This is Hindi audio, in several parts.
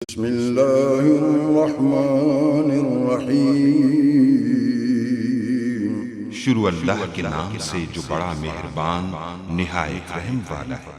बिस्मिल्लाहिर्रहमानिर्रहीम। शुरू अल्लाह के नाम से जो बड़ा मेहरबान निहायत रहम वाला है।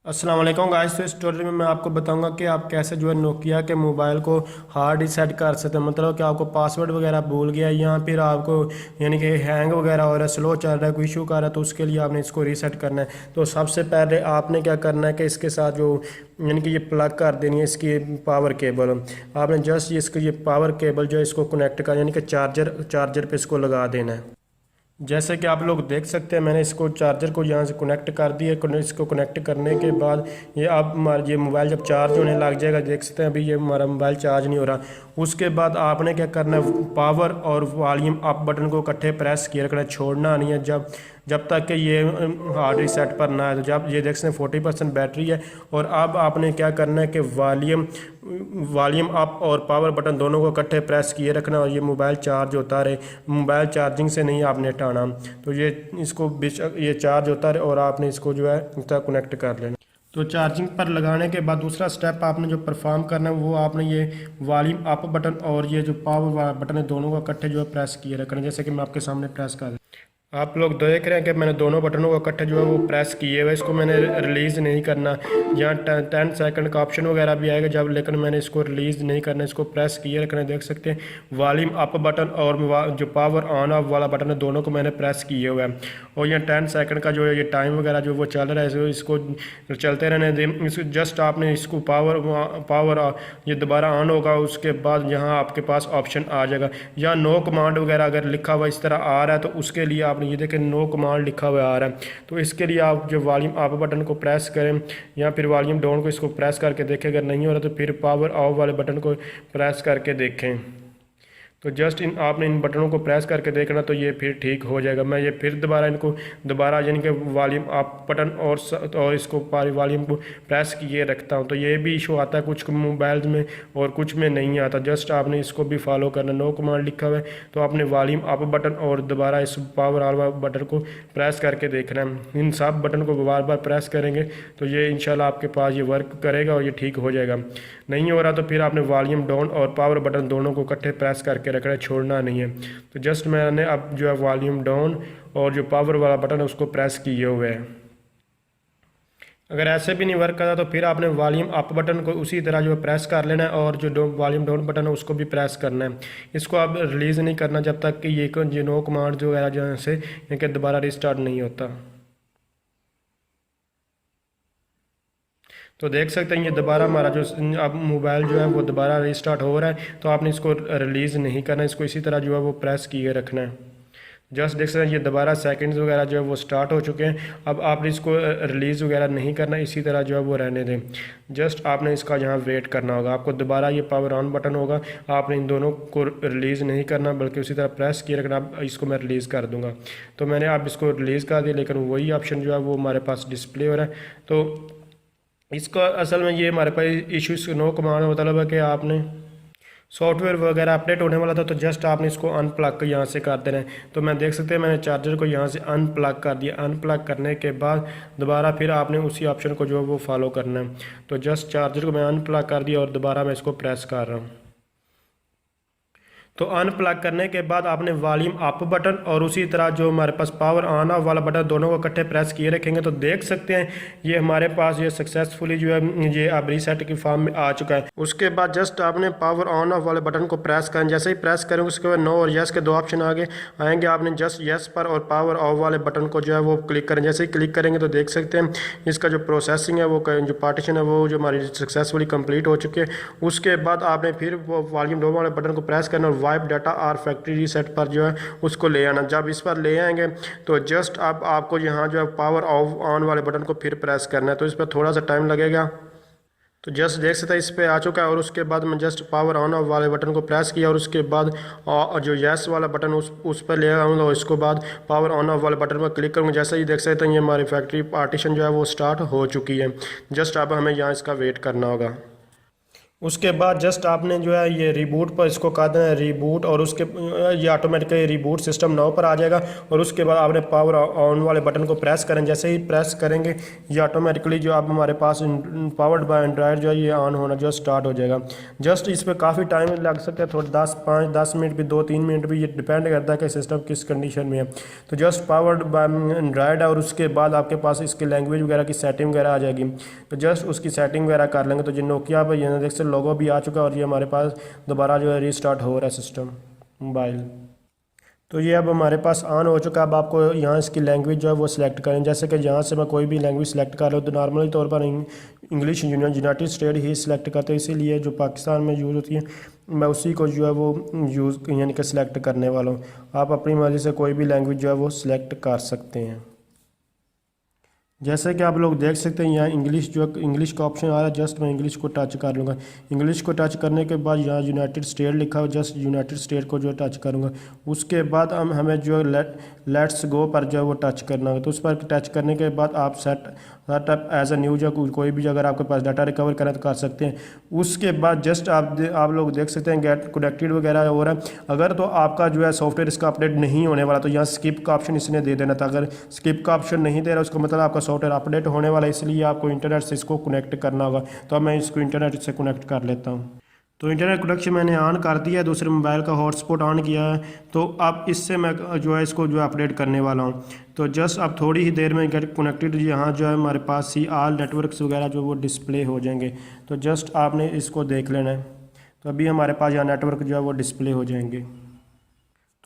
अस्सलाम वालेकुम गाइस। तो इस ट्यूटोरियल में मैं आपको बताऊंगा कि आप कैसे जो है नोकिया के मोबाइल को हार्ड रीसेट कर सकते हैं। मतलब कि आपको पासवर्ड वगैरह भूल गया या फिर आपको यानी कि हैंग वगैरह हो रहा है, स्लो चल रहा है, कोई इशू कर रहा है, तो उसके लिए आपने इसको रीसेट करना है। तो सबसे पहले आपने क्या करना है कि इसके साथ जो यानी कि ये प्लग कर देनी है इसकी पावर केबल। आपने जस्ट इसको ये पावर केबल जो है इसको कनेक्ट कर यानी कि चार्जर पे इसको लगा देना है। जैसे कि आप लोग देख सकते हैं मैंने इसको चार्जर को यहाँ से कनेक्ट कर दिया। इसको कनेक्ट करने के बाद ये अब हमारा ये मोबाइल जब चार्ज होने लग जाएगा, देख सकते हैं अभी ये हमारा मोबाइल चार्ज नहीं हो रहा। उसके बाद आपने क्या करना है, पावर और वॉल्यूम अप बटन को इकट्ठे प्रेस किए रखना है, छोड़ना नहीं है जब तक कि ये हार्ड रीसेट पर ना है। तो जब ये देख सकते हैं 40% बैटरी है। और अब आपने क्या करना है कि वॉल्यूम अप और पावर बटन दोनों को इकट्ठे प्रेस किए रखना और ये मोबाइल चार्ज होता रहे। मोबाइल चार्जिंग से नहीं आपने हटाना, तो ये इसको ये चार्ज होता रहे और आपने इसको जो है इसका कनेक्ट कर लेना। तो चार्जिंग पर लगाने के बाद दूसरा स्टेप आपने जो परफॉर्म करना है वो आपने ये वॉल्यूम अप बटन और ये जो पावर बटन है दोनों को इकट्ठे जो है प्रेस किए रखना। जैसे कि मैं आपके सामने प्रेस कर, आप लोग देख रहे हैं कि मैंने दोनों बटनों को इकट्ठे जो है वो प्रेस किए हुए। इसको मैंने रिलीज़ नहीं करना। यहाँ 10 सेकंड का ऑप्शन वगैरह भी आएगा जब, लेकिन मैंने इसको रिलीज़ नहीं करना, इसको प्रेस किए रखना। देख सकते हैं वॉल्यूम अप बटन और जो पावर ऑन ऑफ वाला बटन है दोनों को मैंने प्रेस किए हुए हैं। और यहाँ 10 सेकंड का जो है ये टाइम वगैरह जो वो चल रहा है, इसको चलते रहने दें। जस्ट आपने इसको पावर ये दोबारा ऑन होगा, उसके बाद यहाँ आपके पास ऑप्शन आ जाएगा। यहाँ नो कमांड वगैरह अगर लिखा हुआ इस तरह आ रहा है तो उसके लिए आपने ये देखें नो कमांड लिखा हुआ आ रहा है, तो इसके लिए आप जो वॉल्यूम अप बटन को प्रेस करें या फिर वॉल्यूम डाउन को इसको प्रेस करके देखें। अगर नहीं हो रहा तो फिर पावर ऑफ वाले बटन को प्रेस करके देखें। तो जस्ट आपने इन बटनों को प्रेस करके देखना तो ये फिर ठीक हो जाएगा। मैं ये फिर दोबारा यानी कि वॉल्यूम अप बटन और इसको वॉल्यूम को प्रेस किए रखता हूँ। तो ये भी इशू आता है कुछ मोबाइल में और कुछ में नहीं आता। जस्ट आपने इसको भी फॉलो करना। नो कमांड लिखा हुआ है तो आपने वॉल्यूम अप बटन और दोबारा इस पावर ऑन बटन को प्रेस करके देखना है। इन सब बटन को बार बार प्रेस करेंगे तो ये इंशाल्लाह आपके पास ये वर्क करेगा और ये ठीक हो जाएगा। नहीं हो रहा तो फिर आपने वॉल्यूम डाउन और पावर बटन दोनों को इकट्ठे प्रेस करके रखना है, छोड़ना नहीं है। तो जस्ट मैंने अब जो है वॉल्यूम डाउन और जो पावर वाला बटन है उसको प्रेस किए हुए हैं। अगर ऐसे भी नहीं वर्क करता तो फिर आपने वॉल्यूम अप बटन को उसी तरह जो है प्रेस कर लेना है और जो वॉल्यूम डाउन बटन है उसको भी प्रेस करना है। इसको आप रिलीज़ नहीं करना जब तक कि ये नो कमांड जो है जो से कि दोबारा रिस्टार्ट नहीं होता। तो देख सकते हैं ये दोबारा हमारा जो अब मोबाइल जो है वो दोबारा रिस्टार्ट हो रहा है। तो आपने इसको रिलीज़ नहीं करना, इसको इसी तरह जो है वो प्रेस किए रखना है। जस्ट देख सकते हैं ये दोबारा सेकंड्स वगैरह जो है वो स्टार्ट हो चुके हैं। अब आपने इसको रिलीज़ वगैरह नहीं करना, इसी तरह जो है वो रहने दें। जस्ट आपने इसका यहाँ वेट करना होगा। आपको दोबारा ये पावर ऑन बटन होगा, आपने इन दोनों को रिलीज़ नहीं करना बल्कि उसी तरह प्रेस किए रखना। अब इसको मैं रिलीज़ कर दूँगा। तो मैंने अब इसको रिलीज़ कर दिया, लेकिन वही ऑप्शन जो है वो हमारे पास डिस्प्ले हो रहा है। तो इसका असल में ये हमारे पास इशू नो कमांड मतलब है कि आपने सॉफ्टवेयर वगैरह अपडेट होने वाला था तो जस्ट आपने इसको अनप्लग यहाँ से कर देना है। तो मैं देख सकते हैं मैंने चार्जर को यहाँ से अनप्लग कर दिया। अनप्लग करने के बाद दोबारा फिर आपने उसी ऑप्शन को जो है वो फॉलो करना है। तो जस्ट चार्जर को मैं अनप्लग कर दिया और दोबारा मैं इसको प्रेस कर रहा हूँ। तो अनप्लग करने के बाद आपने वॉल्यूम अप बटन और उसी तरह जो हमारे पास पावर ऑन ऑफ वाला बटन दोनों को इकट्ठे प्रेस किए रखेंगे तो देख सकते हैं ये हमारे पास ये सक्सेसफुली जो है ये अब रीसेट की फॉर्म में आ चुका है। उसके बाद जस्ट आपने पावर ऑन ऑफ वाले बटन को प्रेस करें। जैसे ही प्रेस करेंगे उसके बाद नो और यस के दो ऑप्शन आगे आएंगे। आपने जस्ट यस पर और पावर ऑफ वाले बटन को जो है वो क्लिक करें। जैसे ही क्लिक करेंगे तो देख सकते हैं इसका जो प्रोसेसिंग है वो जो पार्टीशन है वो जो हमारी सक्सेसफुली कंप्लीट हो चुकी है। उसके बाद आपने फिर वो वॉल्यूम डाउन वाले बटन को प्रेस करना और वाइप डाटा और फैक्ट्री रीसेट पर जो है उसको ले आना। जब इस पर ले आएंगे तो जस्ट अब आपको यहाँ जो है पावर ऑफ ऑन वाले बटन को फिर प्रेस करना है। तो इस पर थोड़ा सा टाइम लगेगा। तो जस्ट देख सकते हैं इस पर आ चुका है और उसके बाद मैं जस्ट पावर ऑन ऑफ वाले बटन को प्रेस किया और उसके बाद जो यस वाला बटन उस पर ले आऊँगा और इसके बाद पावर ऑन ऑफ वाले बटन पर क्लिक करूँगा। जैसे ही देख सकते हैं ये हमारी फैक्ट्री पार्टीशन जो है वो स्टार्ट हो चुकी है। जस्ट अब हमें यहाँ इसका वेट करना होगा। उसके बाद जस्ट आपने जो है ये रिबूट पर इसको कर देना है रिबूट, और उसके ये ऑटोमेटिकली रिबूट सिस्टम नाउ पर आ जाएगा। और उसके बाद आपने पावर ऑन वाले बटन को प्रेस करें, जैसे ही प्रेस करेंगे ये ऑटोमेटिकली जो आप हमारे पास पावर्ड बाय एंड्रॉयड जो है ये ऑन होना जो स्टार्ट हो जाएगा। जस्ट इस पर काफ़ी टाइम लग सकता है, थोड़ा 5-10 मिनट भी, 2-3 मिनट भी, ये डिपेंड करता है कि सिस्टम किस कंडीशन में है। तो जस्ट पावर्ड बाय एंड्रॉयड, और उसके बाद आपके पास इसकी लैंग्वेज वगैरह की सेटिंग वगैरह आ जाएगी। तो जस्ट उसकी सेटिंग वगैरह कर लेंगे। तो जो नोकिया पर ये देख सकते लोगो भी आ चुका है, और ये हमारे पास दोबारा जो है रीस्टार्ट हो रहा है सिस्टम मोबाइल। तो ये अब हमारे पास ऑन हो चुका है। अब आपको यहाँ इसकी लैंग्वेज जो है वो सिलेक्ट करें, जैसे कि यहाँ से मैं कोई भी लैंग्वेज सेलेक्ट कर रहा हूँ तो नॉर्मली तौर पर इंग्लिश यूनाइटेड स्टेट ही सिलेक्ट करते हैं, इसीलिए जो पाकिस्तान में यूज़ होती है मैं उसी को जो है वो यूज़ यानी कि सिलेक्ट करने वाला हूँ। आप अपनी मर्ज़ी से कोई भी लैंग्वेज जो है वो सिलेक्ट कर सकते हैं। जैसे कि आप लोग देख सकते हैं यहाँ इंग्लिश जो इंग्लिश का ऑप्शन आ रहा है, जस्ट मैं इंग्लिश को टच कर लूँगा। इंग्लिश को टच करने के बाद यहाँ यूनाइटेड स्टेट लिखा हो, जस्ट यूनाइटेड स्टेट को जो टच करूँगा। उसके बाद हमें जो लेट्स गो पर जो है वो टच करना होगा। तो उस पर टच करने के बाद आप सेटअप एज अ न्यू जो कोई भी अगर आपके पास डाटा रिकवर करना तो कर सकते हैं। उसके बाद जस्ट आप लोग देख सकते हैं गेट कनेक्टेड वगैरह हो रहा है। अगर तो आपका जो है सॉफ्टवेयर इसका अपडेट नहीं होने वाला तो यहाँ स्किप का ऑप्शन इसने दे देना था। अगर स्किप का ऑप्शन नहीं दे रहा उसका मतलब आपका सॉफ्टवेयर अपडेट होने वाला है, इसलिए आपको इंटरनेट से इसको कनेक्ट करना होगा। तो अब मैं इसको इंटरनेट से कनेक्ट कर लेता हूँ। तो इंटरनेट कनेक्शन मैंने ऑन कर दिया है, दूसरे मोबाइल का हॉटस्पॉट ऑन किया है। तो अब इससे मैं जो है इसको जो है अपडेट करने वाला हूँ। तो जस्ट अब थोड़ी ही देर में गेट कनेक्टेड यहाँ जो है हमारे पास सी ऑल नेटवर्क्स वगैरह जो वो डिस्प्ले हो जाएंगे। तो जस्ट आपने इसको देख लेना है। तो अभी हमारे पास यहाँ नेटवर्क जो है वो डिस्प्ले हो जाएंगे।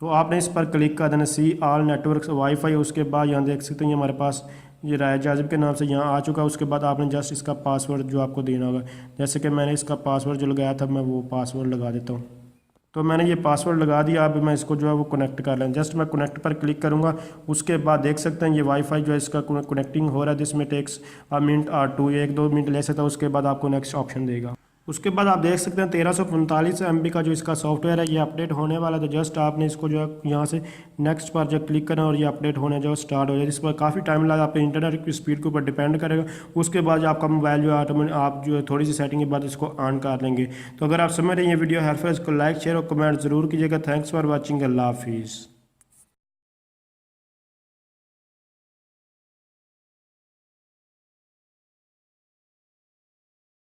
तो आपने इस पर क्लिक कर देना सी ऑल नेटवर्क्स वाईफाई। उसके बाद यहाँ देख सकते हैं हमारे पास ये राय जाजिब के नाम से यहाँ आ चुका है। उसके बाद आपने जस्ट इसका पासवर्ड जो आपको देना होगा, जैसे कि मैंने इसका पासवर्ड जो लगाया था मैं वो पासवर्ड लगा देता हूँ। तो मैंने ये पासवर्ड लगा दिया। अब मैं इसको जो है वो कनेक्ट कर लें, जस्ट मैं कनेक्ट पर क्लिक करूँगा। उसके बाद देख सकते हैं ये वाईफाई जो है इसका कनेक्टिंग हो रहा है। जिसमें टेक्स अ मिनट और 1-2 मिनट ले सकता है। उसके बाद आपको नेक्स्ट ऑप्शन देगा। उसके बाद आप देख सकते हैं 1345 MB का जो इसका सॉफ्टवेयर है ये अपडेट होने वाला है। तो जस्ट आपने इसको जो है यहाँ से नेक्स्ट पर जो क्लिक करना और ये अपडेट होने जो स्टार्ट हो जाए। इस पर काफ़ी टाइम लगा, आपके इंटरनेट की स्पीड के ऊपर डिपेंड करेगा। उसके बाद आपका मोबाइल जो है ऑटोमेटिक आप जो है थोड़ी सी सेटिंग के बाद इसको ऑन कर लेंगे। तो अगर आप समझ रहे हैं ये वीडियो हेल्पफुल है, इसको लाइक शेयर और कमेंट जरूर कीजिएगा। Thanks for watching. अल्लाह हाफिज़।